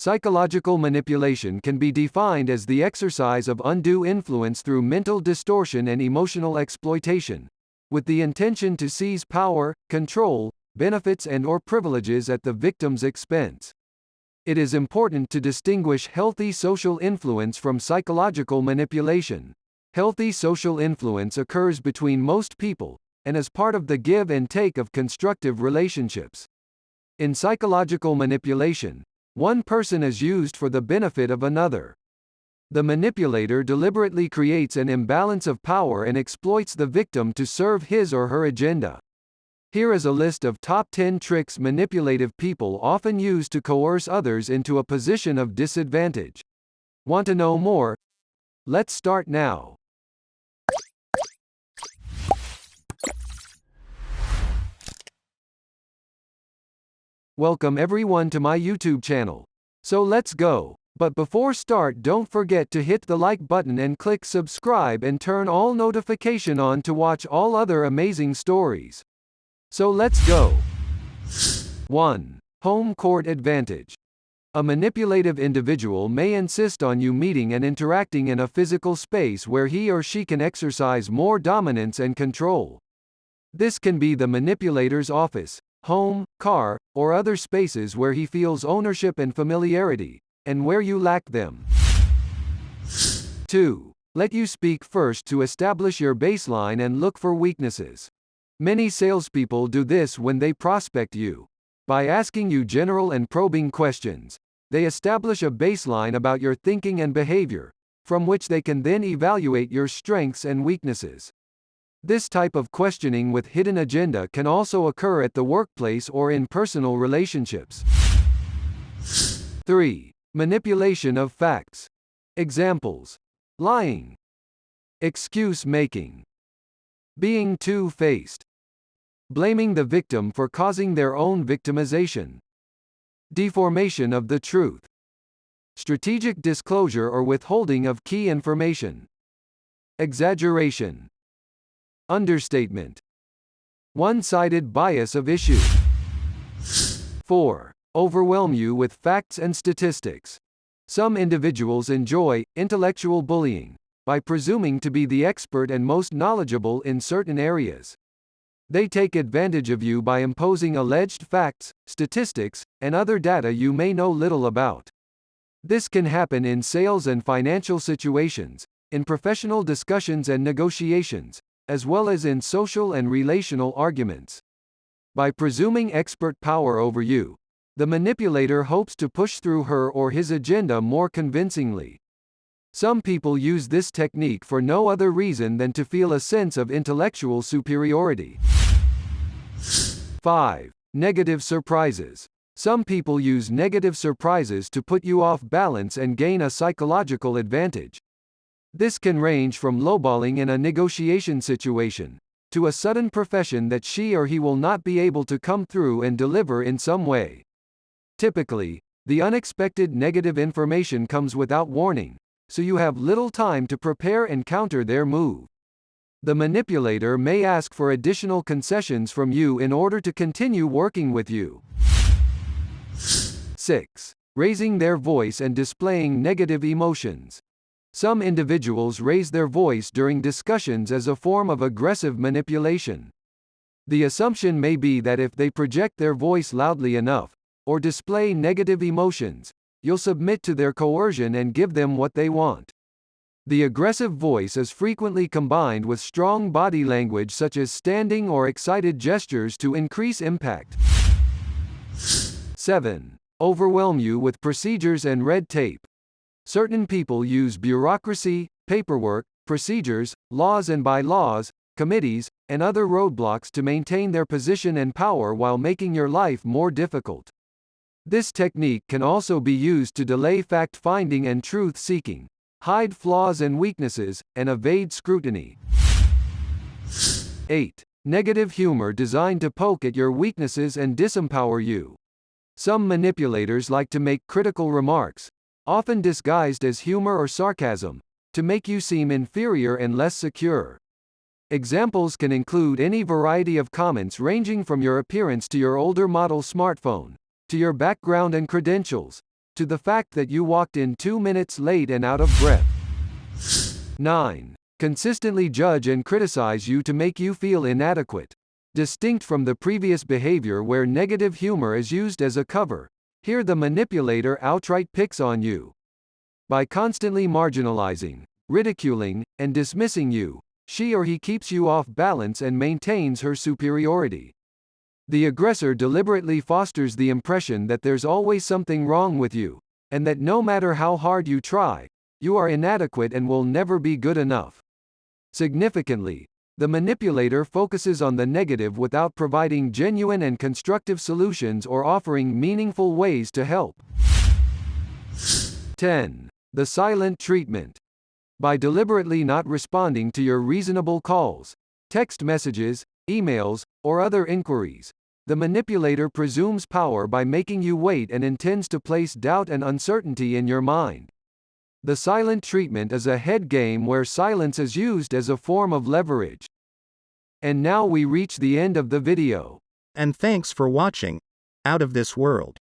Psychological manipulation can be defined as the exercise of undue influence through mental distortion and emotional exploitation, with the intention to seize power, control, benefits and/or privileges at the victim's expense. It is important to distinguish healthy social influence from psychological manipulation. Healthy social influence occurs between most people, and is part of the give and take of constructive relationships. In psychological manipulation, one person is used for the benefit of another. The manipulator deliberately creates an imbalance of power and exploits the victim to serve his or her agenda. Here is a list of top 10 tricks manipulative people often use to coerce others into a position of disadvantage. Want to know more? Let's start now. Welcome everyone to my YouTube channel. So let's go. But before start, don't forget to hit the like button and click subscribe and turn all notification on to watch all other amazing stories. So let's go. 1. Home court advantage. A manipulative individual may insist on you meeting and interacting in a physical space where he or she can exercise more dominance and control. This can be the manipulator's office, home, car, or other spaces where he feels ownership and familiarity, and where you lack them. 2. Let you speak first to establish your baseline and look for weaknesses. Many salespeople do this when they prospect you. By asking you general and probing questions, they establish a baseline about your thinking and behavior, from which they can then evaluate your strengths and weaknesses. This type of questioning with hidden agenda can also occur at the workplace or in personal relationships. 3. Manipulation of facts. Examples: lying, excuse making, being two-faced, blaming the victim for causing their own victimization, deformation of the truth, strategic disclosure or withholding of key information, exaggeration, understatement, one-sided bias of issue. 4. Overwhelm you with facts and statistics. Some individuals enjoy intellectual bullying by presuming to be the expert and most knowledgeable in certain areas. They take advantage of you by imposing alleged facts, statistics, and other data you may know little about. This can happen in sales and financial situations, in professional discussions and negotiations, as well as in social and relational arguments. By presuming expert power over you, the manipulator hopes to push through her or his agenda more convincingly. Some people use this technique for no other reason than to feel a sense of intellectual superiority. 5. Negative surprises. Some people use negative surprises to put you off balance and gain a psychological advantage. This can range from lowballing in a negotiation situation, to a sudden profession that she or he will not be able to come through and deliver in some way. Typically, the unexpected negative information comes without warning, so you have little time to prepare and counter their move. The manipulator may ask for additional concessions from you in order to continue working with you. 6. Raising their voice and displaying negative emotions. Some individuals raise their voice during discussions as a form of aggressive manipulation. The assumption may be that if they project their voice loudly enough, or display negative emotions, you'll submit to their coercion and give them what they want. The aggressive voice is frequently combined with strong body language such as standing or excited gestures to increase impact. 7. Overwhelm you with procedures and red tape. Certain people use bureaucracy, paperwork, procedures, laws and bylaws, committees, and other roadblocks to maintain their position and power while making your life more difficult. This technique can also be used to delay fact-finding and truth-seeking, hide flaws and weaknesses, and evade scrutiny. 8. Negative humor designed to poke at your weaknesses and disempower you. Some manipulators like to make critical remarks, often disguised as humor or sarcasm, to make you seem inferior and less secure. Examples can include any variety of comments ranging from your appearance to your older model smartphone, to your background and credentials, to the fact that you walked in 2 minutes late and out of breath. 9. Consistently judge and criticize you to make you feel inadequate. Distinct from the previous behavior where negative humor is used as a cover, here the manipulator outright picks on you. By constantly marginalizing, ridiculing, and dismissing you, she or he keeps you off balance and maintains her superiority. The aggressor deliberately fosters the impression that there's always something wrong with you, and that no matter how hard you try, you are inadequate and will never be good enough. Significantly, the manipulator focuses on the negative without providing genuine and constructive solutions or offering meaningful ways to help. 10. The silent treatment. By deliberately not responding to your reasonable calls, text messages, emails, or other inquiries, the manipulator presumes power by making you wait and intends to place doubt and uncertainty in your mind. The silent treatment is a head game where silence is used as a form of leverage. And now we reach the end of the video. And thanks for watching. Out of this world.